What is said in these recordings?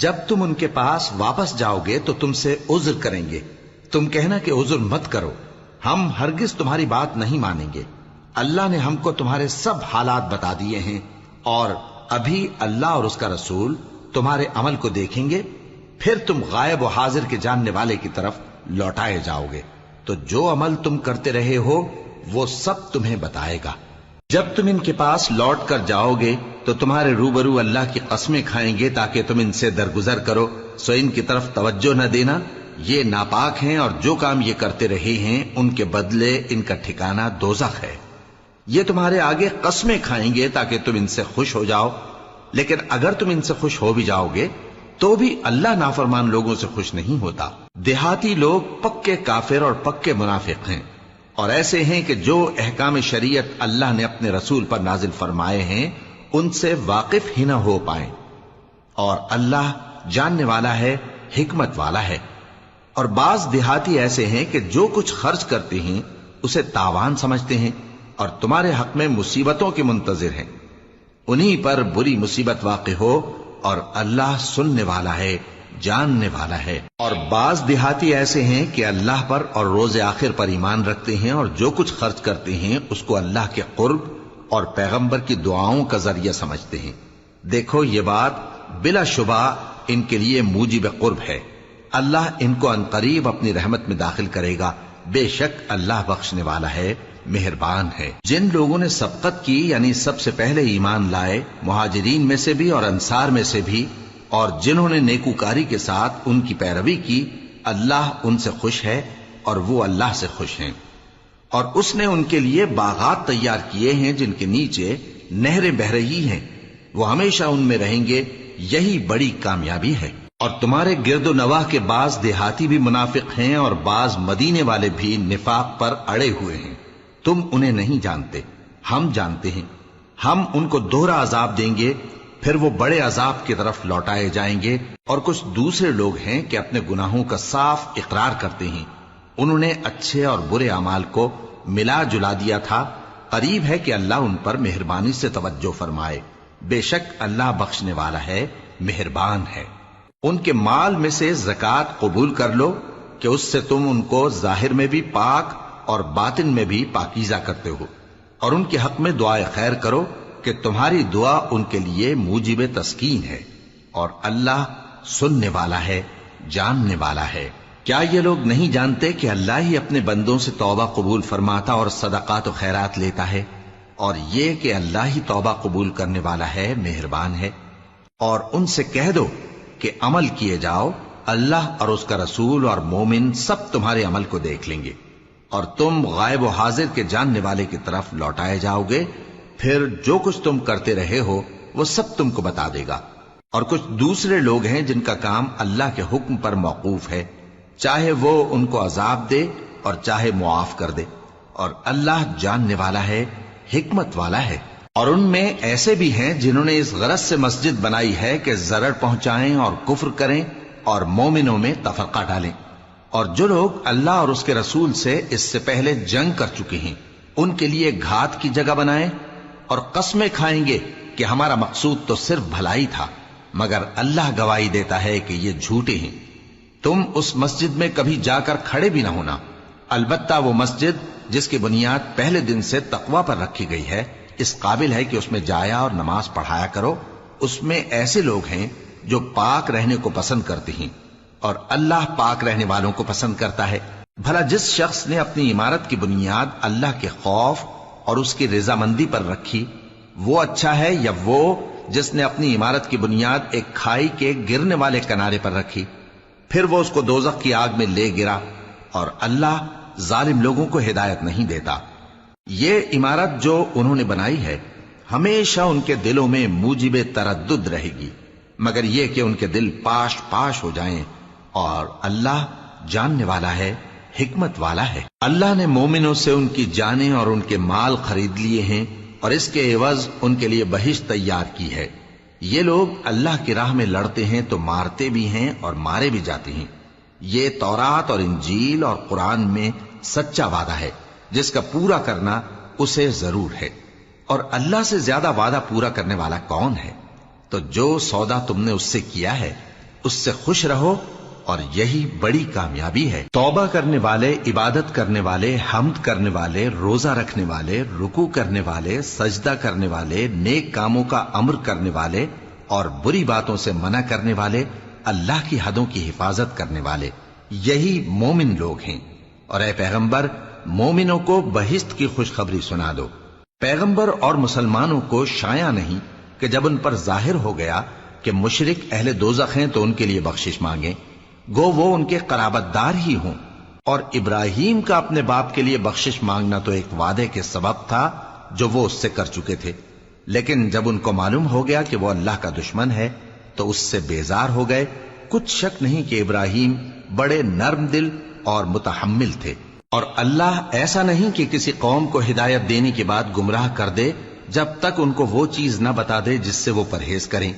جب تم ان کے پاس واپس جاؤ گے تو تم سے عذر کریں گے، تم کہنا کہ عذر مت کرو، ہم ہرگز تمہاری بات نہیں مانیں گے۔ اللہ نے ہم کو تمہارے سب حالات بتا دیے ہیں، اور ابھی اللہ اور اس کا رسول تمہارے عمل کو دیکھیں گے، پھر تم غائب و حاضر کے جاننے والے کی طرف لوٹائے جاؤ گے، تو جو عمل تم کرتے رہے ہو وہ سب تمہیں بتائے گا۔ جب تم ان کے پاس لوٹ کر جاؤ گے تو تمہارے روبرو اللہ کی قسمیں کھائیں گے تاکہ تم ان سے درگزر کرو، سو ان کی طرف توجہ نہ دینا، یہ ناپاک ہیں، اور جو کام یہ کرتے رہے ہیں ان کے بدلے ان کا ٹھکانہ دوزخ ہے۔ یہ تمہارے آگے قسمیں کھائیں گے تاکہ تم ان سے خوش ہو جاؤ، لیکن اگر تم ان سے خوش ہو بھی جاؤ گے تو بھی اللہ نافرمان لوگوں سے خوش نہیں ہوتا۔ دیہاتی لوگ پکے کافر اور پکے منافق ہیں، اور ایسے ہیں کہ جو احکام شریعت اللہ نے اپنے رسول پر نازل فرمائے ہیں ان سے واقف ہی نہ ہو پائیں، اور اللہ جاننے والا ہے، حکمت والا ہے۔ اور بعض دیہاتی ایسے ہیں کہ جو کچھ خرچ کرتے ہیں اسے تاوان سمجھتے ہیں، اور تمہارے حق میں مصیبتوں کے منتظر ہیں، انہی پر بری مصیبت واقع ہو، اور اللہ سننے والا ہے، جاننے والا ہے۔ اور بعض دیہاتی ایسے ہیں کہ اللہ پر اور روز آخر پر ایمان رکھتے ہیں، اور جو کچھ خرچ کرتے ہیں اس کو اللہ کے قرب اور پیغمبر کی دعاؤں کا ذریعہ سمجھتے ہیں۔ دیکھو یہ بات بلا شبہ ان کے لیے موجب قرب ہے، اللہ ان کو عنقریب اپنی رحمت میں داخل کرے گا، بے شک اللہ بخشنے والا ہے، مہربان ہے۔ جن لوگوں نے سبقت کی یعنی سب سے پہلے ایمان لائے، مہاجرین میں سے بھی اور انصار میں سے بھی، اور جنہوں نے نیکوکاری کے ساتھ ان کی پیروی کی، اللہ ان سے خوش ہے اور وہ اللہ سے خوش ہیں۔ اور اس نے ان کے لیے باغات تیار کیے ہیں جن کے نیچے نہریں بہ رہی ہیں، وہ ہمیشہ ان میں رہیں گے، یہی بڑی کامیابی ہے۔ اور تمہارے گرد و نواح کے بعض دیہاتی بھی منافق ہیں اور بعض مدینے والے بھی نفاق پر اڑے ہوئے ہیں، تم انہیں نہیں جانتے، ہم جانتے ہیں۔ ہم ان کو دوہرا عذاب دیں گے، پھر وہ بڑے عذاب کی طرف لوٹائے جائیں گے۔ اور کچھ دوسرے لوگ ہیں کہ اپنے گناہوں کا صاف اقرار کرتے ہیں، انہوں نے اچھے اور برے اعمال کو ملا جلا دیا تھا، قریب ہے کہ اللہ ان پر مہربانی سے توجہ فرمائے، بے شک اللہ بخشنے والا ہے، مہربان ہے۔ ان کے مال میں سے زکوٰۃ قبول کر لو کہ اس سے تم ان کو ظاہر میں بھی پاک اور باطن میں بھی پاکیزہ کرتے ہو، اور ان کے حق میں دعائے خیر کرو کہ تمہاری دعا ان کے لیے موجب تسکین ہے، اور اللہ سننے والا ہے، جاننے والا ہے۔ کیا یہ لوگ نہیں جانتے کہ اللہ ہی اپنے بندوں سے توبہ قبول فرماتا اور صدقات و خیرات لیتا ہے، اور یہ کہ اللہ ہی توبہ قبول کرنے والا ہے، مہربان ہے۔ اور ان سے کہہ دو کہ عمل کیے جاؤ، اللہ اور اس کا رسول اور مومن سب تمہارے عمل کو دیکھ لیں گے، اور تم غائب و حاضر کے جاننے والے کی طرف لوٹائے جاؤ گے، پھر جو کچھ تم کرتے رہے ہو وہ سب تم کو بتا دے گا۔ اور کچھ دوسرے لوگ ہیں جن کا کام اللہ کے حکم پر موقوف ہے، چاہے وہ ان کو عذاب دے اور چاہے معاف کر دے، اور اللہ جاننے والا ہے، حکمت والا ہے۔ اور ان میں ایسے بھی ہیں جنہوں نے اس غرض سے مسجد بنائی ہے کہ ضرر پہنچائیں اور کفر کریں اور مومنوں میں تفرقہ ڈالیں۔ اور جو لوگ اللہ اور اس کے رسول سے اس سے پہلے جنگ کر چکے ہیں ان کے لیے گھات کی جگہ بنائیں، اور قسمیں کھائیں گے کہ ہمارا مقصود تو صرف بھلائی تھا، مگر اللہ گواہی دیتا ہے کہ یہ جھوٹے ہیں۔ تم اس مسجد میں کبھی جا کر کھڑے بھی نہ ہونا، البتہ وہ مسجد جس کی بنیاد پہلے دن سے تقوی پر رکھی گئی ہے اس قابل ہے کہ اس میں جایا اور نماز پڑھایا کرو۔ اس میں ایسے لوگ ہیں جو پاک رہنے کو پسند کرتے ہیں، اور اللہ پاک رہنے والوں کو پسند کرتا ہے۔ بھلا جس شخص نے اپنی عمارت کی بنیاد اللہ کے خوف اور اس کی رضامندی پر رکھی، وہ اچھا ہے یا وہ جس نے اپنی عمارت کی بنیاد ایک کھائی کے گرنے والے کنارے پر رکھی، پھر وہ اس کو دوزخ کی آگ میں لے گرا، اور اللہ ظالم لوگوں کو ہدایت نہیں دیتا۔ یہ عمارت جو انہوں نے بنائی ہے ہمیشہ ان کے دلوں میں موجب تردد رہے گی، مگر یہ کہ ان کے دل پاش پاش ہو جائیں، اور اللہ جاننے والا ہے، حکمت والا ہے۔ اللہ نے مومنوں سے ان کی جانیں اور ان کے مال خرید لیے ہیں، اور اس کے عوض ان کے لیے بہشت تیار کی ہے۔ یہ لوگ اللہ کی راہ میں لڑتے ہیں تو مارتے بھی ہیں اور مارے بھی جاتے ہیں۔ یہ تورات اور انجیل اور قرآن میں سچا وعدہ ہے جس کا پورا کرنا اسے ضرور ہے، اور اللہ سے زیادہ وعدہ پورا کرنے والا کون ہے؟ تو جو سودا تم نے اس سے کیا ہے اس سے خوش رہو اور یہی بڑی کامیابی ہے۔ توبہ کرنے والے، عبادت کرنے والے، حمد کرنے والے، روزہ رکھنے والے، رکوع کرنے والے، سجدہ کرنے والے، نیک کاموں کا امر کرنے والے اور بری باتوں سے منع کرنے والے، اللہ کی حدوں کی حفاظت کرنے والے، یہی مومن لوگ ہیں۔ اور اے پیغمبر، مومنوں کو بہشت کی خوشخبری سنا دو۔ پیغمبر اور مسلمانوں کو شایع نہیں کہ جب ان پر ظاہر ہو گیا کہ مشرک اہل دوزخ ہیں تو ان کے لیے بخشش مانگیں، گو وہ ان کے قرابت دار ہی ہوں۔ اور ابراہیم کا اپنے باپ کے لیے بخشش مانگنا تو ایک وعدے کے سبب تھا جو وہ اس سے کر چکے تھے، لیکن جب ان کو معلوم ہو گیا کہ وہ اللہ کا دشمن ہے تو اس سے بیزار ہو گئے۔ کچھ شک نہیں کہ ابراہیم بڑے نرم دل اور متحمل تھے، اور اللہ ایسا نہیں کہ کسی قوم کو ہدایت دینے کے بعد گمراہ کر دے جب تک ان کو وہ چیز نہ بتا دے جس سے وہ پرہیز کریں۔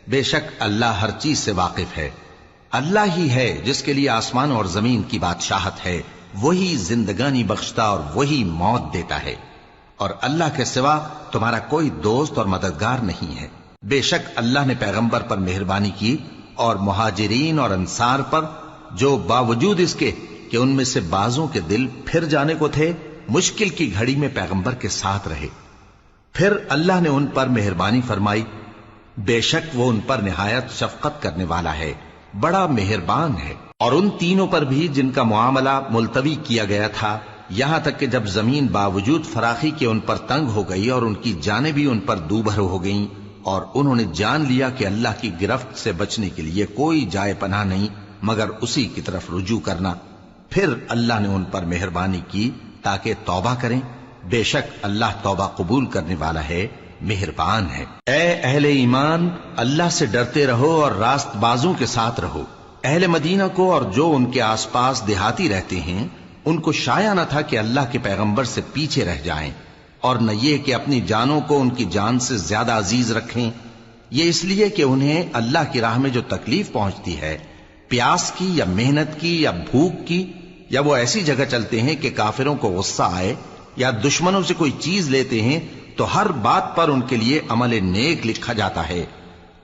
بے شک اللہ ہر چیز سے واقف ہے۔ اللہ ہی ہے جس کے لیے آسمان اور زمین کی بادشاہت ہے، وہی زندگانی بخشتا اور وہی موت دیتا ہے، اور اللہ کے سوا تمہارا کوئی دوست اور مددگار نہیں ہے۔ بے شک اللہ نے پیغمبر پر مہربانی کی اور مہاجرین اور انصار پر، جو باوجود اس کے کہ ان میں سے بعضوں کے دل پھر جانے کو تھے، مشکل کی گھڑی میں پیغمبر کے ساتھ رہے۔ پھر اللہ نے ان پر مہربانی فرمائی، بے شک وہ ان پر نہایت شفقت کرنے والا ہے، بڑا مہربان ہے۔ اور ان تینوں پر بھی جن کا معاملہ ملتوی کیا گیا تھا، یہاں تک کہ جب زمین باوجود فراخی کے ان پر تنگ ہو گئی اور ان کی جانیں بھی ان پر دوبھر ہو گئیں، اور انہوں نے جان لیا کہ اللہ کی گرفت سے بچنے کے لیے کوئی جائے پناہ نہیں مگر اسی کی طرف رجوع کرنا، پھر اللہ نے ان پر مہربانی کی تاکہ توبہ کریں۔ بے شک اللہ توبہ قبول کرنے والا ہے، مہربان ہے۔ اے اہل ایمان، اللہ سے ڈرتے رہو اور راست بازوں کے ساتھ رہو۔ اہل مدینہ کو اور جو ان کے آس پاس دیہاتی رہتے ہیں ان کو شایع نہ تھا کہ اللہ کے پیغمبر سے پیچھے رہ جائیں، اور نہ یہ کہ اپنی جانوں کو ان کی جان سے زیادہ عزیز رکھیں۔ یہ اس لیے کہ انہیں اللہ کی راہ میں جو تکلیف پہنچتی ہے، پیاس کی یا محنت کی یا بھوک کی، یا وہ ایسی جگہ چلتے ہیں کہ کافروں کو غصہ آئے یا دشمنوں سے کوئی چیز لیتے ہیں، تو ہر بات پر ان کے لیے عمل نیک لکھا جاتا ہے۔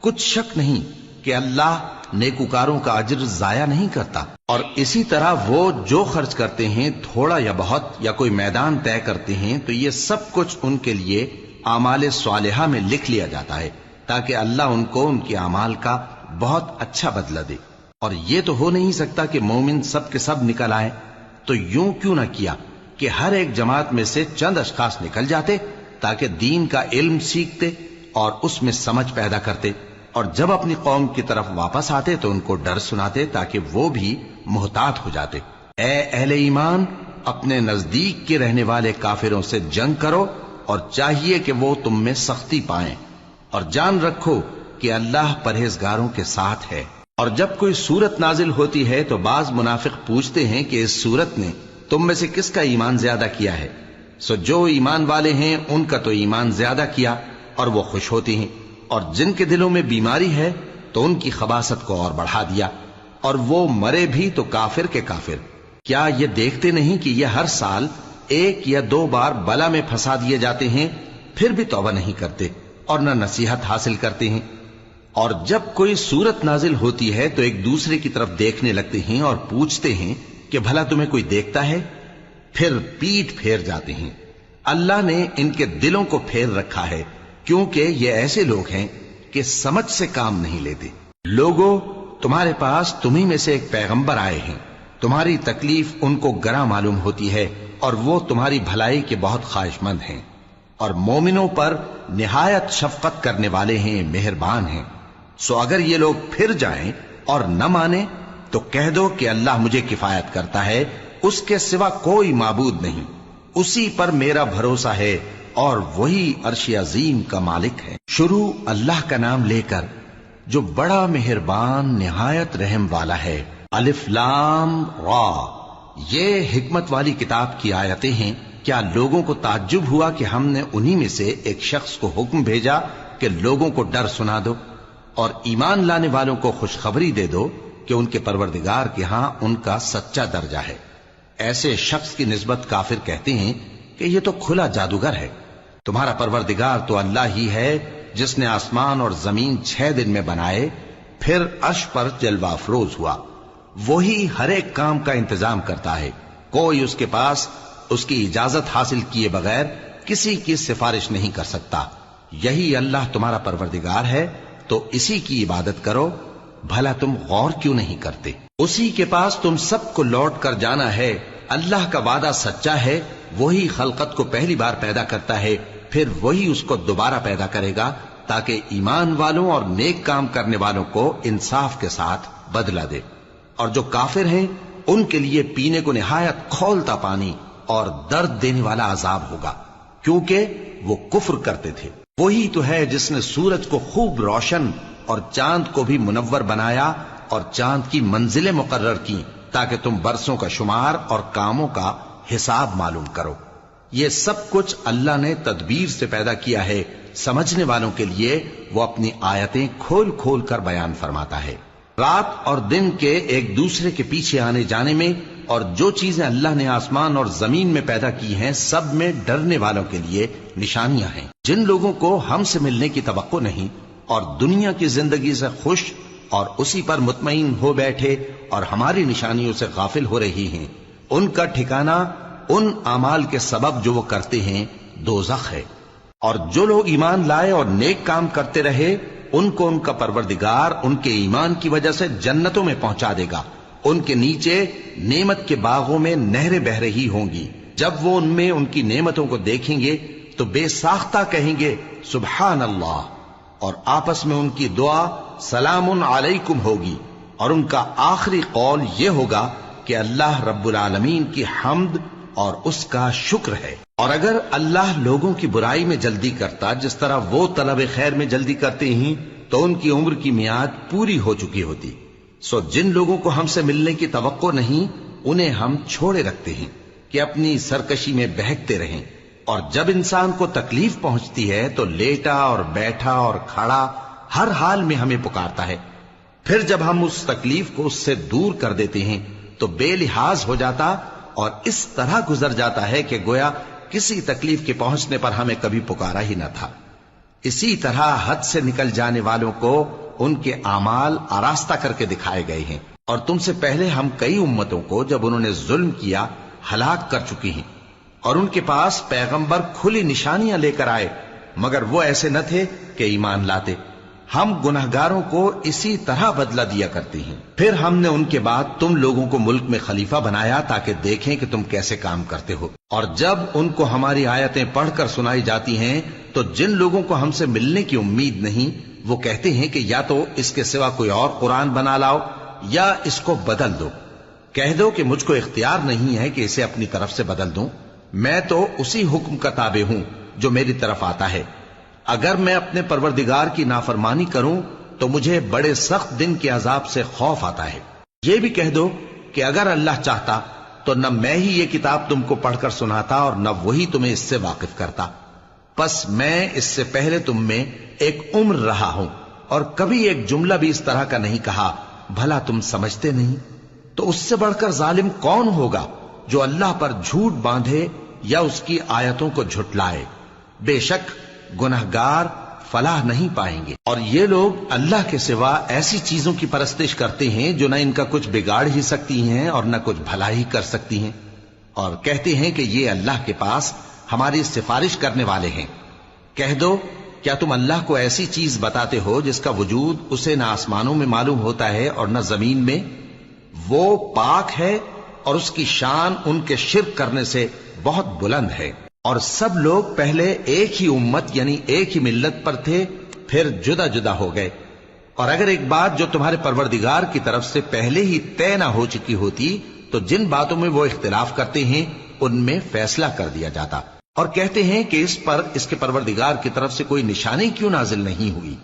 کچھ شک نہیں کہ اللہ نیکوکاروں کا اجر ضائع نہیں کرتا۔ اور اسی طرح وہ جو خرچ کرتے ہیں، تھوڑا یا بہت، یا کوئی میدان طے کرتے ہیں، تو یہ سب کچھ ان کے لیے اعمال صالحہ میں لکھ لیا جاتا ہے، تاکہ اللہ ان کو ان کے اعمال کا بہت اچھا بدلہ دے۔ اور یہ تو ہو نہیں سکتا کہ مومن سب کے سب نکل آئے، تو یوں کیوں نہ کیا کہ ہر ایک جماعت میں سے چند اشخاص نکل جاتے تاکہ دین کا علم سیکھتے اور اس میں سمجھ پیدا کرتے، اور جب اپنی قوم کی طرف واپس آتے تو ان کو ڈر سناتے تاکہ وہ بھی محتاط ہو جاتے۔ اے اہل ایمان، اپنے نزدیک کے رہنے والے کافروں سے جنگ کرو، اور چاہیے کہ وہ تم میں سختی پائیں، اور جان رکھو کہ اللہ پرہیزگاروں کے ساتھ ہے۔ اور جب کوئی سورت نازل ہوتی ہے تو بعض منافق پوچھتے ہیں کہ اس سورت نے تم میں سے کس کا ایمان زیادہ کیا ہے؟ سو جو ایمان والے ہیں ان کا تو ایمان زیادہ کیا، اور وہ خوش ہوتے ہیں، اور جن کے دلوں میں بیماری ہے تو ان کی خباثت کو اور بڑھا دیا، اور وہ مرے بھی تو کافر کے کافر۔ کیا یہ دیکھتے نہیں کہ یہ ہر سال 1 یا 2 بار بلا میں پھنسا دیے جاتے ہیں، پھر بھی توبہ نہیں کرتے اور نہ نصیحت حاصل کرتے ہیں؟ اور جب کوئی صورت نازل ہوتی ہے تو ایک دوسرے کی طرف دیکھنے لگتے ہیں اور پوچھتے ہیں کہ بھلا تمہیں کوئی دیکھتا ہے؟ پھر پیٹ پھیر جاتے ہیں۔ اللہ نے ان کے دلوں کو پھیر رکھا ہے، کیونکہ یہ ایسے لوگ ہیں کہ سمجھ سے کام نہیں لیتے۔ لوگوں، تمہارے پاس تمہیں میں سے ایک پیغمبر آئے ہیں، تمہاری تکلیف ان کو گراں معلوم ہوتی ہے اور وہ تمہاری بھلائی کے بہت خواہش مند ہیں، اور مومنوں پر نہایت شفقت کرنے والے ہیں، مہربان ہیں۔ سو اگر یہ لوگ پھر جائیں اور نہ مانیں تو کہہ دو کہ اللہ مجھے کفایت کرتا ہے، اس کے سوا کوئی معبود نہیں، اسی پر میرا بھروسہ ہے، اور وہی عرش عظیم کا مالک ہے۔ شروع اللہ کا نام لے کر جو بڑا مہربان نہایت رحم والا ہے۔ الف لام را، یہ حکمت والی کتاب کی آیتیں ہیں۔ کیا لوگوں کو تعجب ہوا کہ ہم نے انہی میں سے ایک شخص کو حکم بھیجا کہ لوگوں کو ڈر سنا دو اور ایمان لانے والوں کو خوشخبری دے دو کہ ان کے پروردگار کے ہاں ان کا سچا درجہ ہے۔ ایسے شخص کی نسبت کافر کہتے ہیں کہ یہ تو کھلا جادوگر ہے۔ تمہارا پروردگار تو اللہ ہی ہے جس نے آسمان اور زمین 6 دن میں بنائے، پھر عرش پر جلوہ افروز ہوا۔ وہی ہر ایک کام کا انتظام کرتا ہے، کوئی اس کے پاس اس کی اجازت حاصل کیے بغیر کسی کی سفارش نہیں کر سکتا۔ یہی اللہ تمہارا پروردگار ہے، تو اسی کی عبادت کرو، بھلا تم غور کیوں نہیں کرتے؟ اسی کے پاس تم سب کو لوٹ کر جانا ہے۔ اللہ کا وعدہ سچا ہے، وہی خلقت کو پہلی بار پیدا کرتا ہے، پھر وہی اس کو دوبارہ پیدا کرے گا تاکہ ایمان والوں اور نیک کام کرنے والوں کو انصاف کے ساتھ بدلہ دے۔ اور جو کافر ہیں ان کے لیے پینے کو نہایت کھولتا پانی اور درد دینے والا عذاب ہوگا، کیونکہ وہ کفر کرتے تھے۔ وہی تو ہے جس نے سورج کو خوب روشن اور چاند کو بھی منور بنایا اور چاند کی منزلیں مقرر کی تاکہ تم برسوں کا شمار اور کاموں کا حساب معلوم کرو۔ یہ سب کچھ اللہ نے تدبیر سے پیدا کیا ہے، سمجھنے والوں کے لیے وہ اپنی آیتیں کھول کھول کر بیان فرماتا ہے۔ رات اور دن کے ایک دوسرے کے پیچھے آنے جانے میں اور جو چیزیں اللہ نے آسمان اور زمین میں پیدا کی ہیں سب میں ڈرنے والوں کے لیے نشانیاں ہیں۔ جن لوگوں کو ہم سے ملنے کی توقع نہیں اور دنیا کی زندگی سے خوش اور اسی پر مطمئن ہو بیٹھے اور ہماری نشانیوں سے غافل ہو رہی ہیں، ان کا ٹھکانہ ان اعمال کے سبب جو وہ کرتے ہیں دوزخ ہے۔ اور جو لوگ ایمان لائے اور نیک کام کرتے رہے ان کو ان کا پروردگار ان کے ایمان کی وجہ سے جنتوں میں پہنچا دے گا، ان کے نیچے نعمت کے باغوں میں نہریں بہ رہی ہوں گی۔ جب وہ ان میں ان کی نعمتوں کو دیکھیں گے تو بے ساختہ کہیں گے سبحان اللہ، اور آپس میں ان کی دعا سلام علیکم ہوگی، اور ان کا آخری قول یہ ہوگا کہ اللہ رب العالمین کی حمد اور اس کا شکر ہے۔ اور اگر اللہ لوگوں کی برائی میں جلدی کرتا جس طرح وہ طلب خیر میں جلدی کرتے ہیں تو ان کی عمر کی میعاد پوری ہو چکی ہوتی۔ سو جن لوگوں کو ہم سے ملنے کی توقع نہیں انہیں ہم چھوڑے رکھتے ہیں کہ اپنی سرکشی میں بہکتے رہیں، اور جب انسان کو تکلیف پہنچتی ہے تو لیٹا اور بیٹھا اور کھڑا ہر حال میں ہمیں پکارتا ہے، پھر جب ہم اس تکلیف کو اس سے دور کر دیتے ہیں تو بے لحاظ ہو جاتا اور اس طرح گزر جاتا ہے کہ گویا کسی تکلیف کے پہنچنے پر ہمیں کبھی پکارا ہی نہ تھا۔ اسی طرح حد سے نکل جانے والوں کو ان کے اعمال آراستہ کر کے دکھائے گئے ہیں، اور تم سے پہلے ہم کئی امتوں کو جب انہوں نے ظلم کیا ہلاک کر چکی ہیں، اور ان کے پاس پیغمبر کھلی نشانیاں لے کر آئے مگر وہ ایسے نہ تھے کہ ایمان لاتے۔ ہم گنہگاروں کو اسی طرح بدلہ دیا کرتے ہیں۔ پھر ہم نے ان کے بعد تم لوگوں کو ملک میں خلیفہ بنایا تاکہ دیکھیں کہ تم کیسے کام کرتے ہو، اور جب ان کو ہماری آیتیں پڑھ کر سنائی جاتی ہیں تو جن لوگوں کو ہم سے ملنے کی امید نہیں وہ کہتے ہیں کہ یا تو اس کے سوا کوئی اور قرآن بنا لاؤ یا اس کو بدل دو۔ کہہ دو کہ مجھ کو اختیار نہیں ہے کہ اسے اپنی طرف سے بدل دوں، میں تو اسی حکم کا تابع ہوں جو میری طرف آتا ہے۔ اگر میں اپنے پروردگار کی نافرمانی کروں تو مجھے بڑے سخت دن کے عذاب سے خوف آتا ہے۔ یہ بھی کہہ دو کہ اگر اللہ چاہتا تو نہ میں ہی یہ کتاب تم کو پڑھ کر سناتا اور نہ وہی تمہیں اس سے واقف کرتا، پس میں اس سے پہلے تم میں ایک عمر رہا ہوں اور کبھی ایک جملہ بھی اس طرح کا نہیں کہا، بھلا تم سمجھتے نہیں؟ تو اس سے بڑھ کر ظالم کون ہوگا جو اللہ پر جھوٹ باندھے یا اس کی آیتوں کو جھٹلائے؟ بے شک گنہگار فلاح نہیں پائیں گے۔ اور یہ لوگ اللہ کے سوا ایسی چیزوں کی پرستش کرتے ہیں جو نہ ان کا کچھ بگاڑ ہی سکتی ہیں اور نہ کچھ بھلا ہی کر سکتی ہیں، اور کہتے ہیں کہ یہ اللہ کے پاس ہماری سفارش کرنے والے ہیں۔ کہہ دو کیا تم اللہ کو ایسی چیز بتاتے ہو جس کا وجود اسے نہ آسمانوں میں معلوم ہوتا ہے اور نہ زمین میں؟ وہ پاک ہے اور اس کی شان ان کے شرک کرنے سے بہت بلند ہے۔ اور سب لوگ پہلے ایک ہی امت یعنی ایک ہی ملت پر تھے، پھر جدا جدا ہو گئے۔ اور اگر ایک بات جو تمہارے پروردگار کی طرف سے پہلے ہی طے نہ ہو چکی ہوتی تو جن باتوں میں وہ اختلاف کرتے ہیں ان میں فیصلہ کر دیا جاتا۔ اور کہتے ہیں کہ اس پر اس کے پروردگار کی طرف سے کوئی نشانی کیوں نازل نہیں ہوئی؟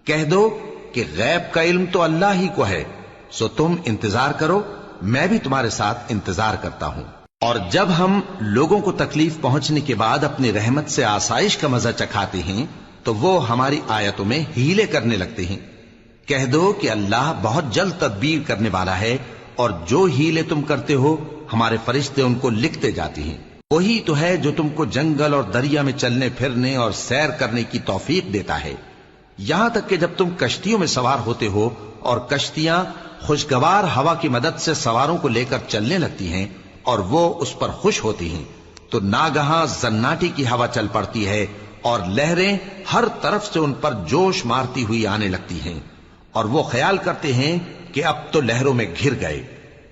کہہ دو کہ غیب کا علم تو اللہ ہی کو ہے، سو تم انتظار کرو، میں بھی تمہارے ساتھ انتظار کرتا ہوں۔ اور جب ہم لوگوں کو تکلیف پہنچنے کے بعد اپنی رحمت سے آسائش کا مزہ چکھاتے ہیں تو وہ ہماری آیتوں میں ہیلے کرنے لگتے ہیں۔ کہہ دو کہ اللہ بہت جلد تدبیر کرنے والا ہے، اور جو ہیلے تم کرتے ہو ہمارے فرشتے ان کو لکھتے جاتے ہیں۔ وہی تو ہے جو تم کو جنگل اور دریا میں چلنے پھرنے اور سیر کرنے کی توفیق دیتا ہے۔ یہاں تک کہ جب تم کشتیوں میں سوار ہوتے ہو اور کشتیاں خوشگوار ہوا کی مدد سے سواروں کو لے کر چلنے لگتی ہیں اور وہ اس پر خوش ہوتی ہیں، تو ناگہاں زناٹی کی ہوا چل پڑتی ہے اور لہریں ہر طرف سے ان پر جوش مارتی ہوئی آنے لگتی ہیں، اور وہ خیال کرتے ہیں کہ اب تو لہروں میں گھر گئے۔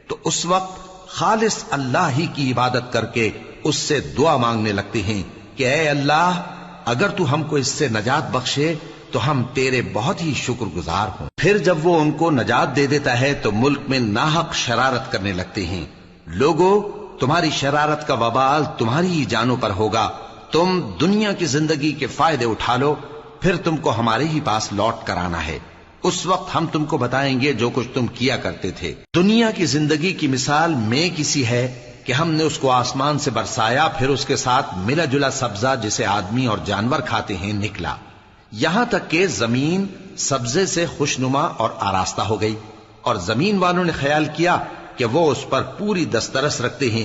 تو اس وقت خالص اللہ ہی کی عبادت کر کے اس سے دعا مانگنے لگتے ہیں کہ اے اللہ، اگر تو ہم کو اس سے نجات بخشے تو ہم تیرے بہت ہی شکر گزار ہوں۔ پھر جب وہ ان کو نجات دے دیتا ہے تو ملک میں ناحق شرارت کرنے لگتے ہیں۔ لوگو، تمہاری شرارت کا وبال تمہاری ہی جانوں پر ہوگا، تم دنیا کی زندگی کے فائدے اٹھا لو، پھر تم کو ہمارے ہی پاس لوٹ کر آنا ہے، اس وقت ہم تم کو بتائیں گے جو کچھ تم کیا کرتے تھے۔ دنیا کی زندگی کی مثال میں کسی ہے کہ ہم نے اس کو آسمان سے برسایا، پھر اس کے ساتھ ملا جلا سبزہ جسے آدمی اور جانور کھاتے ہیں نکلا، یہاں تک کہ زمین سبزے سے خوشنما اور آراستہ ہو گئی، اور زمین والوں نے خیال کیا کہ وہ اس پر پوری دسترس رکھتے ہیں۔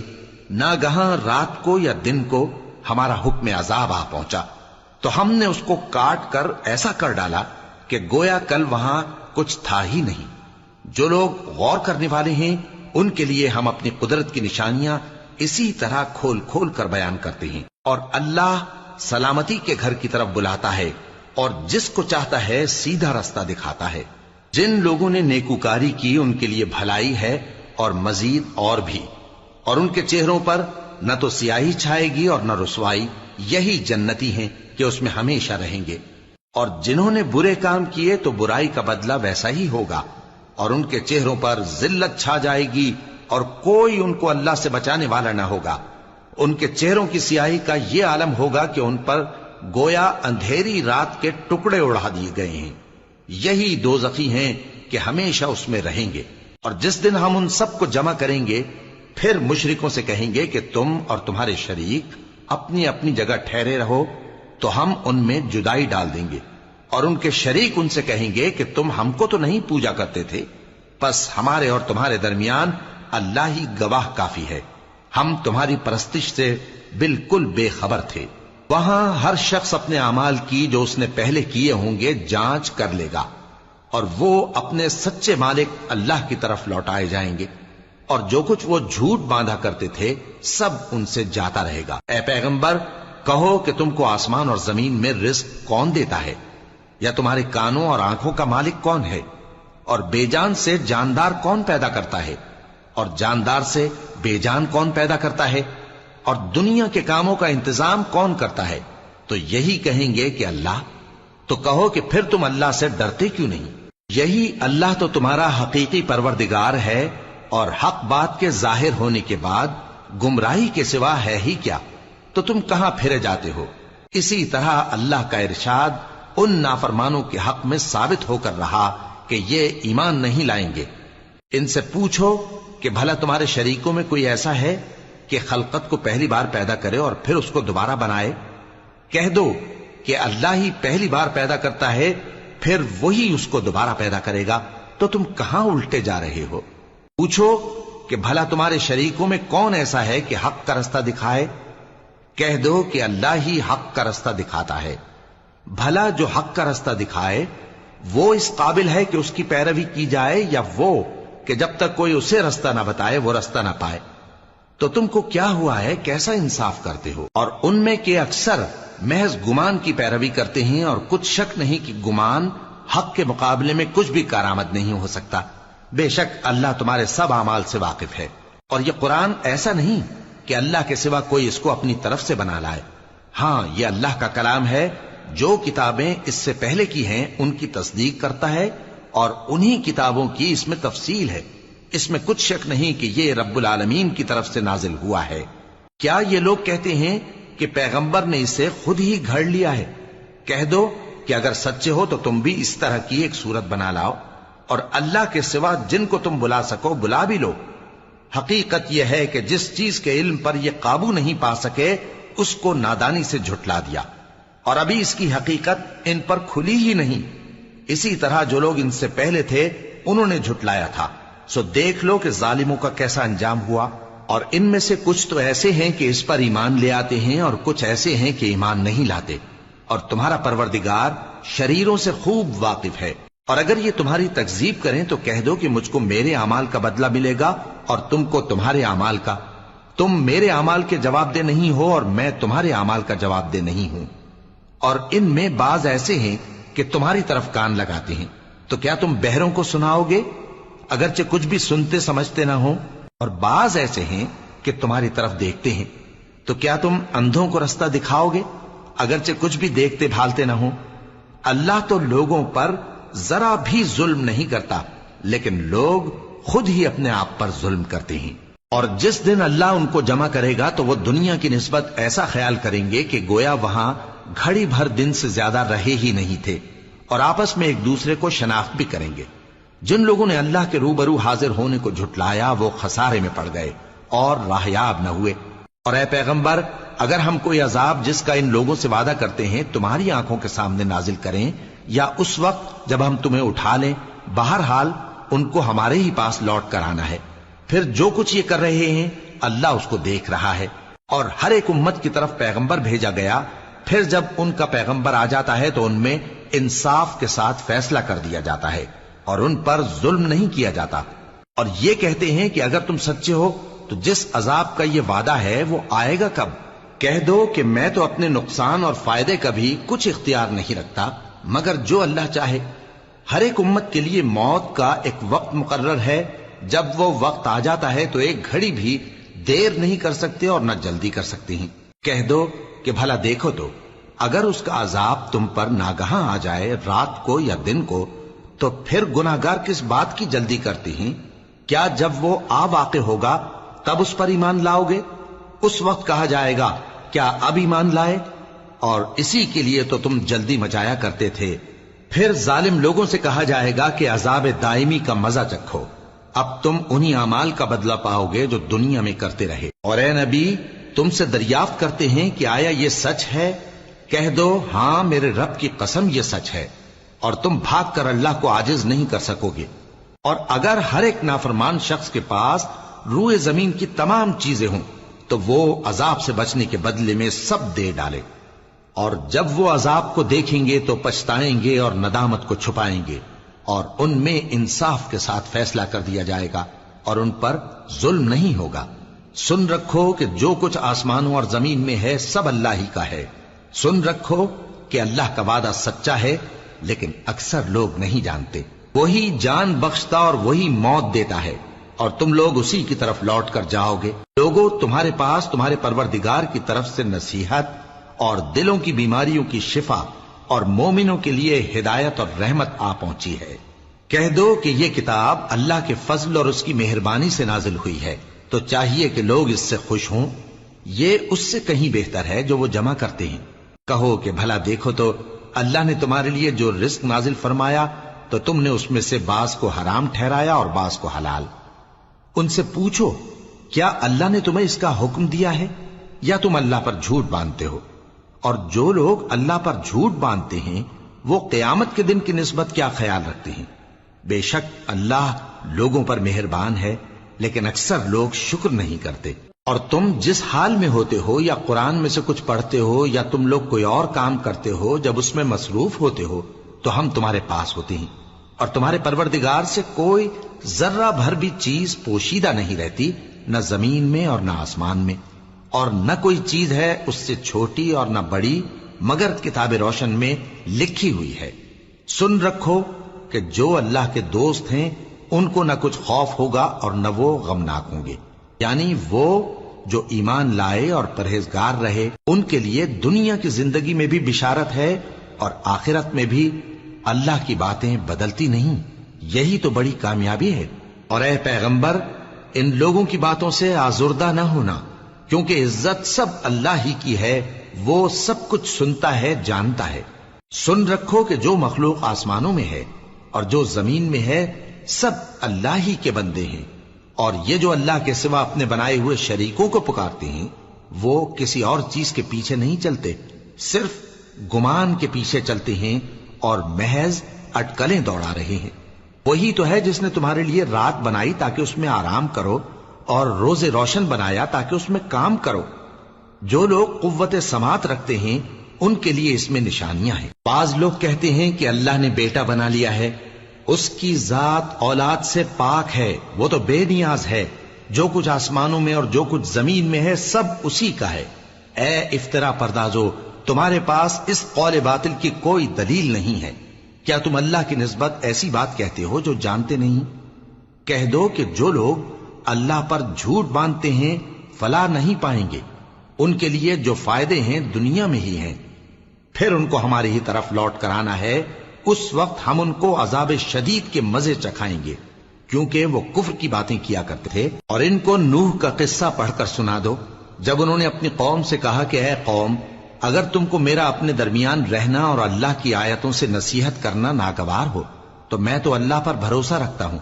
ناگہاں رات کو یا دن کو ہمارا حکم عذاب آ پہنچا تو ہم نے اس کو کاٹ کر ایسا کر ڈالا کہ گویا کل وہاں کچھ تھا ہی نہیں۔ جو لوگ غور کرنے والے ہیں ان کے لیے ہم اپنی قدرت کی نشانیاں اسی طرح کھول کھول کر بیان کرتے ہیں، اور اللہ سلامتی کے گھر کی طرف بلاتا ہے اور جس کو چاہتا ہے سیدھا رستہ دکھاتا ہے۔ جن لوگوں نے نیکوکاری کی ان کے لیے بھلائی ہے اور مزید اور بھی، اور ان کے چہروں پر نہ تو سیاہی چھائے گی اور نہ رسوائی، یہی جنتی ہیں کہ اس میں ہمیشہ رہیں گے۔ اور جنہوں نے برے کام کیے تو برائی کا بدلہ ویسا ہی ہوگا، اور ان کے چہروں پر ذلت چھا جائے گی اور کوئی ان کو اللہ سے بچانے والا نہ ہوگا۔ ان کے چہروں کی سیاہی کا یہ عالم ہوگا کہ ان پر گویا اندھیری رات کے ٹکڑے اڑا دیے گئے ہیں، یہی دوزخی ہیں کہ ہمیشہ اس میں رہیں گے۔ اور جس دن ہم ان سب کو جمع کریں گے پھر مشرکوں سے کہیں گے کہ تم اور تمہارے شریک اپنی اپنی جگہ ٹھہرے رہو، تو ہم ان میں جدائی ڈال دیں گے، اور ان کے شریک ان سے کہیں گے کہ تم ہم کو تو نہیں پوجا کرتے تھے، بس ہمارے اور تمہارے درمیان اللہ ہی گواہ کافی ہے، ہم تمہاری پرستش سے بالکل بے خبر تھے۔ وہاں ہر شخص اپنے اعمال کی جو اس نے پہلے کیے ہوں گے جانچ کر لے گا، اور وہ اپنے سچے مالک اللہ کی طرف لوٹائے جائیں گے، اور جو کچھ وہ جھوٹ باندھا کرتے تھے سب ان سے جاتا رہے گا۔ اے پیغمبر، کہو کہ تم کو آسمان اور زمین میں رزق کون دیتا ہے، یا تمہارے کانوں اور آنکھوں کا مالک کون ہے، اور بے جان سے جاندار کون پیدا کرتا ہے، اور جاندار سے بے جان کون پیدا کرتا ہے، اور دنیا کے کاموں کا انتظام کون کرتا ہے؟ تو یہی کہیں گے کہ اللہ۔ تو کہو کہ پھر تم اللہ سے ڈرتے کیوں نہیں؟ یہی اللہ تو تمہارا حقیقی پروردگار ہے، اور حق بات کے ظاہر ہونے کے بعد گمراہی کے سوا ہے ہی کیا؟ تو تم کہاں پھرے جاتے ہو؟ اسی طرح اللہ کا ارشاد ان نافرمانوں کے حق میں ثابت ہو کر رہا کہ یہ ایمان نہیں لائیں گے۔ ان سے پوچھو کہ بھلا تمہارے شریکوں میں کوئی ایسا ہے کہ خلقت کو پہلی بار پیدا کرے اور پھر اس کو دوبارہ بنائے؟ کہہ دو کہ اللہ ہی پہلی بار پیدا کرتا ہے، پھر وہی اس کو دوبارہ پیدا کرے گا، تو تم کہاں الٹے جا رہے ہو؟ پوچھو کہ بھلا تمہارے شریکوں میں کون ایسا ہے کہ حق کا رستہ دکھائے؟ کہہ دو کہ اللہ ہی حق کا رستہ دکھاتا ہے۔ بھلا جو حق کا رستہ دکھائے وہ اس قابل ہے کہ اس کی پیروی کی جائے، یا وہ کہ جب تک کوئی اسے رستہ نہ بتائے وہ رستہ نہ پائے؟ تو تم کو کیا ہوا ہے، کیسا انصاف کرتے ہو؟ اور ان میں کے اکثر محض گمان کی پیروی کرتے ہیں، اور کچھ شک نہیں کہ گمان حق کے مقابلے میں کچھ بھی کارآمد نہیں ہو سکتا۔ بے شک اللہ تمہارے سب اعمال سے واقف ہے، اور یہ قرآن ایسا نہیں کہ اللہ کے سوا کوئی اس کو اپنی طرف سے بنا لائے۔ ہاں، یہ اللہ کا کلام ہے، جو کتابیں اس سے پہلے کی ہیں ان کی تصدیق کرتا ہے، اور انہی کتابوں کی اس میں تفصیل ہے، اس میں کچھ شک نہیں کہ یہ رب العالمین کی طرف سے نازل ہوا ہے۔ کیا یہ لوگ کہتے ہیں کہ پیغمبر نے اسے خود ہی گھڑ لیا ہے؟ کہہ دو کہ اگر سچے ہو تو تم بھی اس طرح کی ایک صورت بنا لاؤ، اور اللہ کے سوا جن کو تم بلا سکو بلا بھی لو۔ حقیقت یہ ہے کہ جس چیز کے علم پر یہ قابو نہیں پا سکے اس کو نادانی سے جھٹلا دیا، اور ابھی اس کی حقیقت ان پر کھلی ہی نہیں۔ اسی طرح جو لوگ ان سے پہلے تھے انہوں نے جھٹلایا تھا، سو دیکھ لو کہ ظالموں کا کیسا انجام ہوا۔ اور ان میں سے کچھ تو ایسے ہیں کہ اس پر ایمان لے آتے ہیں، اور کچھ ایسے ہیں کہ ایمان نہیں لاتے، اور تمہارا پروردگار شریروں سے خوب واقف ہے۔ اور اگر یہ تمہاری تکذیب کریں تو کہہ دو کہ مجھ کو میرے اعمال کا بدلہ ملے گا اور تم کو تمہارے اعمال کا۔ تم میرے اعمال کے جواب دہ نہیں ہو اور میں تمہارے اعمال کا جواب دہ نہیں ہوں۔ اور ان میں بعض ایسے ہیں کہ تمہاری طرف کان لگاتے ہیں، تو کیا تم بہروں کو سناؤ گے اگرچہ کچھ بھی سنتے سمجھتے نہ ہو؟ اور بعض ایسے ہیں کہ تمہاری طرف دیکھتے ہیں، تو کیا تم اندھوں کو رستہ دکھاؤ گے اگرچہ کچھ بھی دیکھتے بھالتے نہ ہو؟ اللہ تو لوگوں پر ذرا بھی ظلم نہیں کرتا، لیکن لوگ خود ہی اپنے آپ پر ظلم کرتے ہیں۔ اور جس دن اللہ ان کو جمع کرے گا تو وہ دنیا کی نسبت ایسا خیال کریں گے کہ گویا وہاں گھڑی بھر دن سے زیادہ رہے ہی نہیں تھے، اور آپس میں ایک دوسرے کو شناخت بھی کریں گے۔ جن لوگوں نے اللہ کے روبرو حاضر ہونے کو جھٹلایا وہ خسارے میں پڑ گئے اور راہیاب نہ ہوئے۔ اور اے پیغمبر، اگر ہم کوئی عذاب جس کا ان لوگوں سے وعدہ کرتے ہیں تمہاری آنکھوں کے سامنے نازل کریں یا اس وقت جب ہم تمہیں اٹھا لیں، بہرحال ان کو ہمارے ہی پاس لوٹ کر آنا ہے۔ پھر جو کچھ یہ کر رہے ہیں اللہ اس کو دیکھ رہا ہے۔ اور ہر ایک امت کی طرف پیغمبر بھیجا گیا، پھر جب ان کا پیغمبر آ جاتا ہے تو ان میں انصاف کے ساتھ فیصلہ کر دیا جاتا ہے اور ان پر ظلم نہیں کیا جاتا۔ اور یہ کہتے ہیں کہ اگر تم سچے ہو تو جس عذاب کا یہ وعدہ ہے وہ آئے گا کب؟ کہہ دو کہ میں تو اپنے نقصان اور فائدے کا بھی کچھ اختیار نہیں رکھتا مگر جو اللہ چاہے۔ ہر ایک امت کے لیے موت کا ایک وقت مقرر ہے، جب وہ وقت آ جاتا ہے تو ایک گھڑی بھی دیر نہیں کر سکتے اور نہ جلدی کر سکتے ہیں۔ کہہ دو کہ بھلا دیکھو تو اگر اس کا عذاب تم پر ناگہاں آ جائے رات کو یا دن کو تو پھر گناہگار کس بات کی جلدی کرتے ہیں؟ کیا جب وہ آ واقع ہوگا تب اس پر ایمان لاؤ گے؟ اس وقت کہا جائے گا کیا اب ایمان لائے؟ اور اسی کے لیے تو تم جلدی مچایا کرتے تھے۔ پھر ظالم لوگوں سے کہا جائے گا کہ عذاب دائمی کا مزہ چکھو، اب تم انہی اعمال کا بدلہ پاؤ گے جو دنیا میں کرتے رہے۔ اور اے نبی، تم سے دریافت کرتے ہیں کہ آیا یہ سچ ہے؟ کہہ دو ہاں میرے رب کی قسم یہ سچ ہے، اور تم بھاگ کر اللہ کو عاجز نہیں کر سکو گے۔ اور اگر ہر ایک نافرمان شخص کے پاس روئے زمین کی تمام چیزیں ہوں تو وہ عذاب سے بچنے کے بدلے میں سب دے ڈالے، اور جب وہ عذاب کو دیکھیں گے تو پچھتائیں گے اور ندامت کو چھپائیں گے، اور ان میں انصاف کے ساتھ فیصلہ کر دیا جائے گا اور ان پر ظلم نہیں ہوگا۔ سن رکھو کہ جو کچھ آسمانوں اور زمین میں ہے سب اللہ ہی کا ہے۔ سن رکھو کہ اللہ کا وعدہ سچا ہے، لیکن اکثر لوگ نہیں جانتے۔ وہی جان بخشتا اور وہی موت دیتا ہے، اور تم لوگ اسی کی طرف لوٹ کر جاؤ گے۔ لوگوں، تمہارے پاس تمہارے پروردگار کی طرف سے نصیحت اور دلوں کی بیماریوں کی شفا اور مومنوں کے لیے ہدایت اور رحمت آ پہنچی ہے۔ کہہ دو کہ یہ کتاب اللہ کے فضل اور اس کی مہربانی سے نازل ہوئی ہے، تو چاہیے کہ لوگ اس سے خوش ہوں۔ یہ اس سے کہیں بہتر ہے جو وہ جمع کرتے ہیں۔ کہو کہ بھلا دیکھو تو اللہ نے تمہارے لیے جو رزق نازل فرمایا تو تم نے اس میں سے بعض کو حرام ٹھہرایا اور بعض کو حلال۔ ان سے پوچھو کیا اللہ نے تمہیں اس کا حکم دیا ہے یا تم اللہ پر جھوٹ باندھتے ہو؟ اور جو لوگ اللہ پر جھوٹ باندھتے ہیں وہ قیامت کے دن کی نسبت کیا خیال رکھتے ہیں؟ بے شک اللہ لوگوں پر مہربان ہے، لیکن اکثر لوگ شکر نہیں کرتے۔ اور تم جس حال میں ہوتے ہو یا قرآن میں سے کچھ پڑھتے ہو یا تم لوگ کوئی اور کام کرتے ہو، جب اس میں مصروف ہوتے ہو تو ہم تمہارے پاس ہوتے ہیں، اور تمہارے پروردگار سے کوئی ذرہ بھر بھی چیز پوشیدہ نہیں رہتی، نہ زمین میں اور نہ آسمان میں، اور نہ کوئی چیز ہے اس سے چھوٹی اور نہ بڑی مگر کتاب روشن میں لکھی ہوئی ہے۔ سن رکھو کہ جو اللہ کے دوست ہیں ان کو نہ کچھ خوف ہوگا اور نہ وہ غمناک ہوں گے، یعنی وہ جو ایمان لائے اور پرہیزگار رہے ان کے لیے دنیا کی زندگی میں بھی بشارت ہے اور آخرت میں بھی۔ اللہ کی باتیں بدلتی نہیں، یہی تو بڑی کامیابی ہے۔ اور اے پیغمبر، ان لوگوں کی باتوں سے آزردہ نہ ہونا، کیونکہ عزت سب اللہ ہی کی ہے، وہ سب کچھ سنتا ہے، جانتا ہے۔ سن رکھو کہ جو مخلوق آسمانوں میں ہے اور جو زمین میں ہے سب اللہ ہی کے بندے ہیں، اور یہ جو اللہ کے سوا اپنے بنائے ہوئے شریکوں کو پکارتے ہیں وہ کسی اور چیز کے پیچھے نہیں چلتے، صرف گمان کے پیچھے چلتے ہیں اور محض اٹکلیں دوڑا رہے ہیں۔ وہی تو ہے جس نے تمہارے لیے رات بنائی تاکہ اس میں آرام کرو اور روز روشن بنایا تاکہ اس میں کام کرو۔ جو لوگ قوت سماعت رکھتے ہیں ان کے لیے اس میں نشانیاں ہیں۔ بعض لوگ کہتے ہیں کہ اللہ نے بیٹا بنا لیا ہے، اس کی ذات اولاد سے پاک ہے، وہ تو بے نیاز ہے، جو کچھ آسمانوں میں اور جو کچھ زمین میں ہے سب اسی کا ہے۔ اے افترا پردازو، تمہارے پاس اس قول باطل کی کوئی دلیل نہیں ہے۔ کیا تم اللہ کی نسبت ایسی بات کہتے ہو جو جانتے نہیں؟ کہہ دو کہ جو لوگ اللہ پر جھوٹ باندھتے ہیں فلاح نہیں پائیں گے، ان کے لیے جو فائدے ہیں دنیا میں ہی ہیں، پھر ان کو ہماری ہی طرف لوٹ کر آنا ہے، اس وقت ہم ان کو عذاب شدید کے مزے چکھائیں گے، کیونکہ وہ کفر کی باتیں کیا کرتے تھے۔ اور ان کو نوح کا قصہ پڑھ کر سنا دو، جب انہوں نے اپنی قوم سے کہا کہ اے قوم، اگر تم کو میرا اپنے درمیان رہنا اور اللہ کی آیتوں سے نصیحت کرنا ناگوار ہو تو میں تو اللہ پر بھروسہ رکھتا ہوں،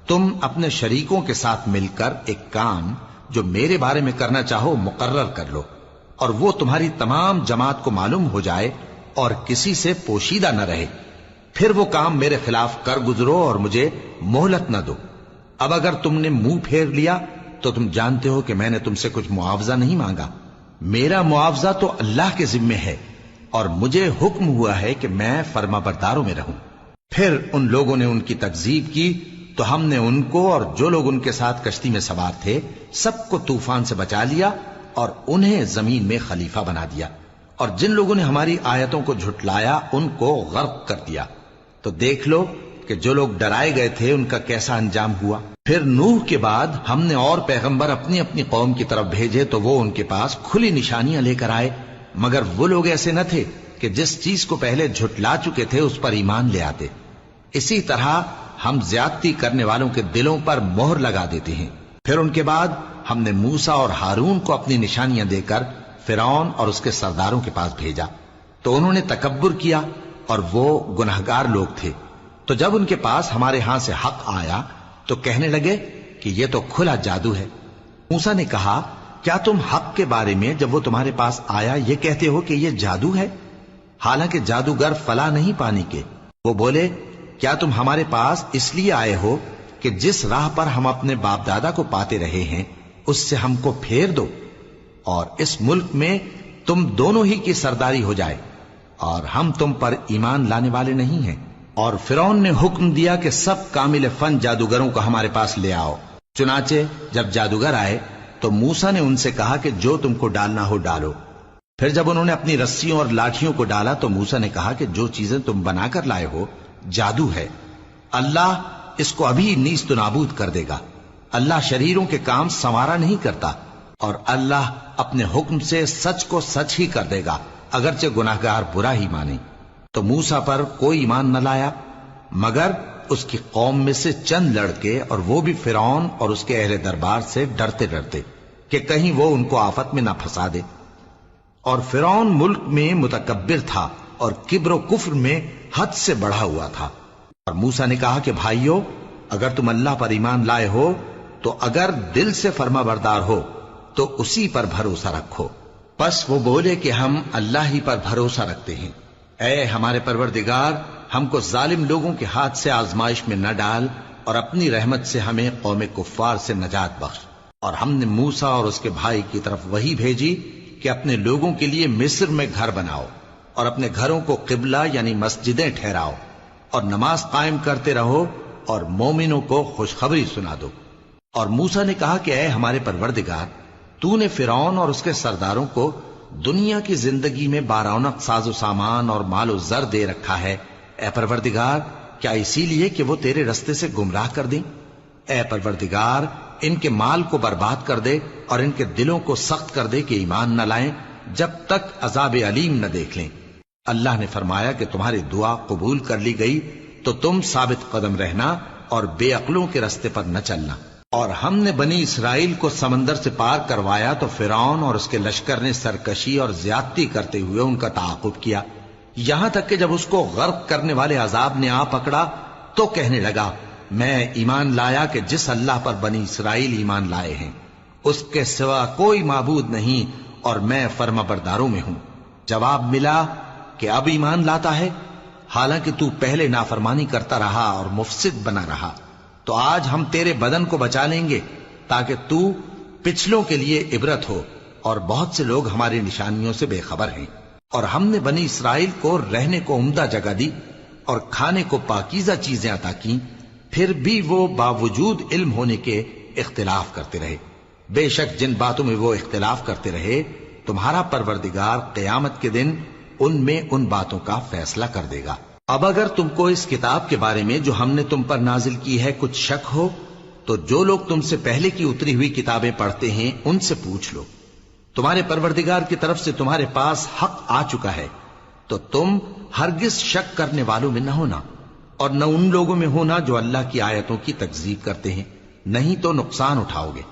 تم اپنے شریکوں کے ساتھ مل کر ایک کام جو میرے بارے میں کرنا چاہو مقرر کر لو، اور وہ تمہاری تمام جماعت کو معلوم ہو جائے اور کسی سے پوشیدہ نہ رہے، پھر وہ کام میرے خلاف کر گزرو اور مجھے مہلت نہ دو۔ اب اگر تم نے منہ پھیر لیا تو تم جانتے ہو کہ میں نے تم سے کچھ معاوضہ نہیں مانگا، میرا معاوضہ تو اللہ کے ذمے ہے، اور مجھے حکم ہوا ہے کہ میں فرما برداروں میں رہوں۔ پھر ان لوگوں نے ان کی تکذیب کی تو ہم نے ان کو اور جو لوگ ان کے ساتھ کشتی میں سوار تھے سب کو طوفان سے بچا لیا اور انہیں زمین میں خلیفہ بنا دیا، اور جن لوگوں نے ہماری آیتوں کو جھٹلایا ان کو غرق کر دیا۔ تو دیکھ لو کہ جو لوگ ڈرائے گئے تھے ان کا کیسا انجام ہوا۔ پھر نوح کے بعد ہم نے اور پیغمبر اپنی اپنی قوم کی طرف بھیجے تو وہ ان کے پاس کھلی نشانیاں لے کر آئے، مگر وہ لوگ ایسے نہ تھے کہ جس چیز کو پہلے جھٹلا چکے تھے اس پر ایمان لے آتے۔ اسی طرح ہم زیادتی کرنے والوں کے دلوں پر مہر لگا دیتے ہیں۔ پھر ان کے بعد ہم نے موسیٰ اور ہارون کو اپنی نشانیاں دے کر فرعون اور اس کے سرداروں کے پاس بھیجا، تو انہوں نے تکبر کیا اور وہ گناہگار لوگ تھے۔ تو جب ان کے پاس ہمارے ہاں سے حق آیا تو کہنے لگے کہ یہ تو کھلا جادو ہے۔ موسیٰ نے کہا، کیا تم حق کے بارے میں جب وہ تمہارے پاس آیا یہ کہتے ہو کہ یہ جادو ہے، حالانکہ جادوگر فلاح نہیں پانی کے؟ وہ بولے، کیا تم ہمارے پاس اس لیے آئے ہو کہ جس راہ پر ہم اپنے باپ دادا کو پاتے رہے ہیں اس سے ہم کو پھیر دو، اور اس ملک میں تم دونوں ہی کی سرداری ہو جائے، اور ہم تم پر ایمان لانے والے نہیں ہیں؟ اور فرعون نے حکم دیا کہ سب کامل فن جادوگروں کو ہمارے پاس لے آؤ۔ چنانچہ جب جادوگر آئے تو موسیٰ نے ان سے کہا کہ جو تم کو ڈالنا ہو ڈالو۔ پھر جب انہوں نے اپنی رسیوں اور لاٹھیوں کو ڈالا تو موسیٰ نے کہا کہ جو چیزیں تم بنا کر لائے ہو جادو ہے، اللہ اس کو ابھی نیست و نابود کر دے گا۔ اللہ شریروں کے کام سنوارا نہیں کرتا، اور اللہ اپنے حکم سے سچ کو سچ ہی کر دے گا، اگرچہ گناہگار برا ہی مانے۔ تو موسیٰ پر کوئی ایمان نہ لایا مگر اس کی قوم میں سے چند لڑکے، اور وہ بھی فرعون اور اس کے اہل دربار سے ڈرتے ڈرتے کہ کہیں وہ ان کو آفت میں نہ پھنسا دے۔ اور فرعون ملک میں متکبر تھا اور کبر و کفر میں حد سے بڑھا ہوا تھا۔ اور موسیٰ نے کہا کہ بھائیو، اگر تم اللہ پر ایمان لائے ہو تو اگر دل سے فرما بردار ہو تو اسی پر بھروسہ رکھو۔ پس وہ بولے کہ ہم اللہ ہی پر بھروسہ رکھتے ہیں۔ اے ہمارے پروردگار، ہم کو ظالم لوگوں کے ہاتھ سے آزمائش میں نہ ڈال، اور اپنی رحمت سے ہمیں قوم کفار سے نجات بخش۔ اور ہم نے موسیٰ اور اس کے بھائی کی طرف وحی بھیجی کہ اپنے لوگوں کے لیے مصر میں گھر بناؤ، اور اپنے گھروں کو قبلہ یعنی مسجدیں ٹھہراؤ، اور نماز قائم کرتے رہو، اور مومنوں کو خوشخبری سنا دو۔ اور موسیٰ نے کہا کہ اے ہمارے پروردگار، تو نے فرعون اور اس کے سرداروں کو دنیا کی زندگی میں بارونق ساز و سامان اور مال و زر دے رکھا ہے، اے پروردگار کیا اسی لیے کہ وہ تیرے رستے سے گمراہ کر دیں؟ اے پروردگار ان کے مال کو برباد کر دے اور ان کے دلوں کو سخت کر دے کہ ایمان نہ لائیں جب تک عذاب علیم نہ دیکھ لیں۔ اللہ نے فرمایا کہ تمہاری دعا قبول کر لی گئی تو تم ثابت قدم رہنا اور بے عقلوں کے رستے پر نہ چلنا۔ اور ہم نے بنی اسرائیل کو سمندر سے پار کروایا تو فرعون اور اس کے لشکر نے سرکشی اور زیادتی کرتے ہوئے ان کا تعاقب کیا، یہاں تک کہ جب اس کو غرق کرنے والے عذاب نے آ پکڑا تو کہنے لگا، میں ایمان لایا کہ جس اللہ پر بنی اسرائیل ایمان لائے ہیں اس کے سوا کوئی معبود نہیں، اور میں فرما برداروں میں ہوں۔ جواب ملا کہ اب ایمان لاتا ہے، حالانکہ تو پہلے نافرمانی کرتا رہا اور مفسد بنا رہا، تو آج ہم تیرے بدن کو بچا لیں گے تاکہ تو پچھلوں کے لیے عبرت ہو، اور بہت سے لوگ ہماری نشانیوں سے بے خبر ہیں۔ اور ہم نے بنی اسرائیل کو رہنے کو عمدہ جگہ دی اور کھانے کو پاکیزہ چیزیں عطا کی، پھر بھی وہ باوجود علم ہونے کے اختلاف کرتے رہے۔ بے شک جن باتوں میں وہ اختلاف کرتے رہے تمہارا پروردگار قیامت کے دن ان میں ان باتوں کا فیصلہ کر دے گا۔ اب اگر تم کو اس کتاب کے بارے میں جو ہم نے تم پر نازل کی ہے کچھ شک ہو تو جو لوگ تم سے پہلے کی اتری ہوئی کتابیں پڑھتے ہیں ان سے پوچھ لو۔ تمہارے پروردگار کی طرف سے تمہارے پاس حق آ چکا ہے تو تم ہرگز شک کرنے والوں میں نہ ہونا، اور نہ ان لوگوں میں ہونا جو اللہ کی آیتوں کی تکذیب کرتے ہیں، نہیں تو نقصان اٹھاؤ گے۔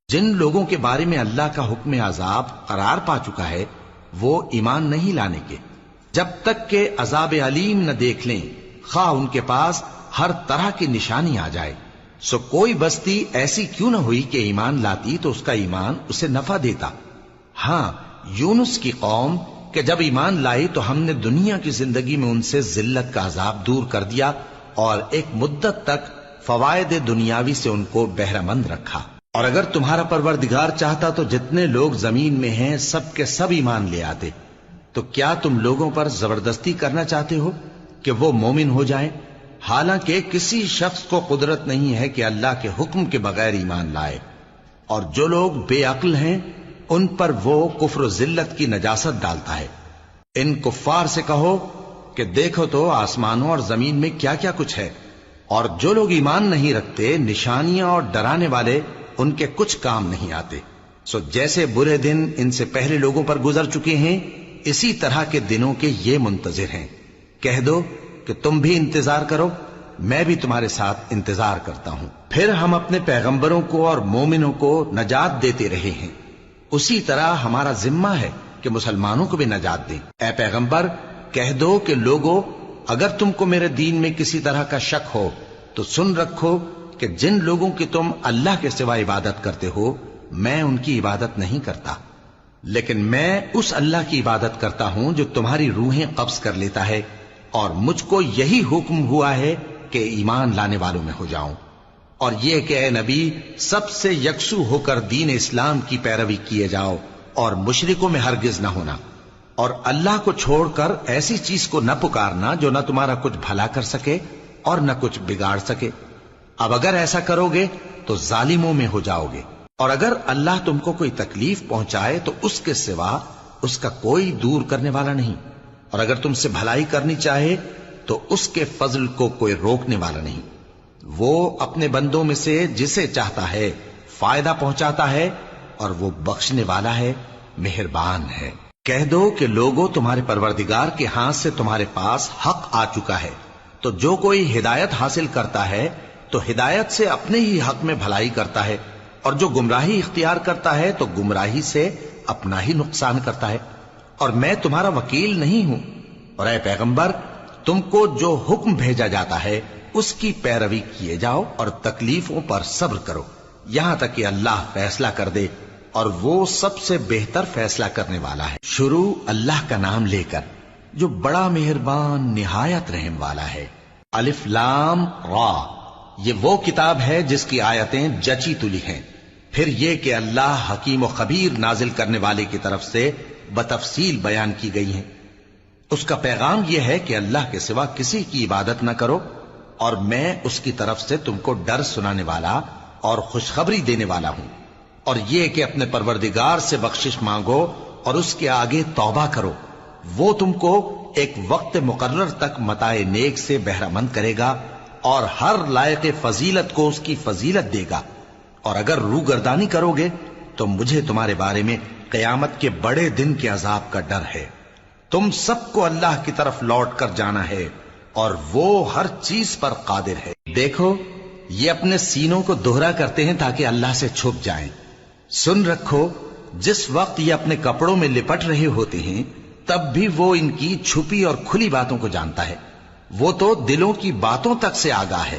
جن لوگوں کے بارے میں اللہ کا حکم عذاب قرار پا چکا ہے وہ ایمان نہیں لانے کے جب تک کہ عذاب علیم نہ دیکھ لیں، خواہ ان کے پاس ہر طرح کی نشانی آ جائے۔ سو کوئی بستی ایسی کیوں نہ ہوئی کہ ایمان لاتی تو اس کا ایمان اسے نفع دیتا۔ ہاں، یونس کی قوم کہ جب ایمان لائی تو ہم نے دنیا کی زندگی میں ان سے ذلت کا عذاب دور کر دیا اور ایک مدت تک فوائد دنیاوی سے ان کو بہرہ مند رکھا۔ اور اگر تمہارا پروردگار چاہتا تو جتنے لوگ زمین میں ہیں سب کے سب ایمان لے آتے، تو کیا تم لوگوں پر زبردستی کرنا چاہتے ہو کہ وہ مومن ہو جائیں؟ حالانکہ کسی شخص کو قدرت نہیں ہے کہ اللہ کے حکم کے بغیر ایمان لائے، اور جو لوگ بے عقل ہیں ان پر وہ کفر و ذلت کی نجاست ڈالتا ہے۔ ان کفار سے کہو کہ دیکھو تو آسمانوں اور زمین میں کیا کیا کچھ ہے، اور جو لوگ ایمان نہیں رکھتے نشانیاں اور ڈرانے والے ان کے کچھ کام نہیں آتے۔ سو جیسے برے دن ان سے پہلے لوگوں پر گزر چکے ہیں اسی طرح کے دنوں کے یہ منتظر ہیں۔ کہہ دو کہ تم بھی انتظار کرو، میں بھی تمہارے ساتھ انتظار کرتا ہوں۔ پھر ہم اپنے پیغمبروں کو اور مومنوں کو نجات دیتے رہے ہیں، اسی طرح ہمارا ذمہ ہے کہ مسلمانوں کو بھی نجات دیں۔ اے پیغمبر کہہ دو کہ لوگو اگر تم کو میرے دین میں کسی طرح کا شک ہو تو سن رکھو کہ جن لوگوں کی تم اللہ کے سوا عبادت کرتے ہو میں ان کی عبادت نہیں کرتا، لیکن میں اس اللہ کی عبادت کرتا ہوں جو تمہاری روحیں قبض کر لیتا ہے، اور مجھ کو یہی حکم ہوا ہے کہ ایمان لانے والوں میں ہو جاؤں، اور یہ کہ اے نبی سب سے یکسو ہو کر دین اسلام کی پیروی کیے جاؤ اور مشرکوں میں ہرگز نہ ہونا، اور اللہ کو چھوڑ کر ایسی چیز کو نہ پکارنا جو نہ تمہارا کچھ بھلا کر سکے اور نہ کچھ بگاڑ سکے۔ اب اگر ایسا کرو گے تو ظالموں میں ہو جاؤ گے، اور اگر اللہ تم کو کوئی تکلیف پہنچائے تو اس کے سوا اس کا کوئی دور کرنے والا نہیں، اور اگر تم سے بھلائی کرنی چاہے تو اس کے فضل کو کوئی روکنے والا نہیں۔ وہ اپنے بندوں میں سے جسے چاہتا ہے فائدہ پہنچاتا ہے، اور وہ بخشنے والا ہے، مہربان ہے۔ کہہ دو کہ لوگوں تمہارے پروردگار کے ہاتھ سے تمہارے پاس حق آ چکا ہے، تو جو کوئی ہدایت حاصل کرتا ہے تو ہدایت سے اپنے ہی حق میں بھلائی کرتا ہے، اور جو گمراہی اختیار کرتا ہے تو گمراہی سے اپنا ہی نقصان کرتا ہے، اور میں تمہارا وکیل نہیں ہوں۔ اور اے پیغمبر تم کو جو حکم بھیجا جاتا ہے اس کی پیروی کیے جاؤ اور تکلیفوں پر صبر کرو یہاں تک کہ اللہ فیصلہ کر دے، اور وہ سب سے بہتر فیصلہ کرنے والا ہے۔ شروع اللہ کا نام لے کر جو بڑا مہربان نہایت رحم والا ہے۔ الف لام را، یہ وہ کتاب ہے جس کی آیتیں جچی تلی ہیں۔ پھر یہ کہ اللہ حکیم و خبیر نازل کرنے والے کی طرف سے بتفصیل بیان کی گئی ہیں۔ اس کا پیغام یہ ہے کہ اللہ کے سوا کسی کی عبادت نہ کرو، اور میں اس کی طرف سے تم کو ڈر سنانے والا اور خوشخبری دینے والا ہوں، اور یہ کہ اپنے پروردگار سے بخشش مانگو اور اس کے آگے توبہ کرو، وہ تم کو ایک وقت مقرر تک متاع نیک سے بہرہ مند کرے گا، اور ہر لائق فضیلت کو اس کی فضیلت دے گا۔ اور اگر روگردانی کرو گے تو مجھے تمہارے بارے میں قیامت کے بڑے دن کے عذاب کا ڈر ہے۔ تم سب کو اللہ کی طرف لوٹ کر جانا ہے، اور وہ ہر چیز پر قادر ہے۔ دیکھو یہ اپنے سینوں کو دوہرا کرتے ہیں تاکہ اللہ سے چھپ جائیں۔ سن رکھو جس وقت یہ اپنے کپڑوں میں لپٹ رہے ہوتے ہیں تب بھی وہ ان کی چھپی اور کھلی باتوں کو جانتا ہے، وہ تو دلوں کی باتوں تک سے آگاہ ہے۔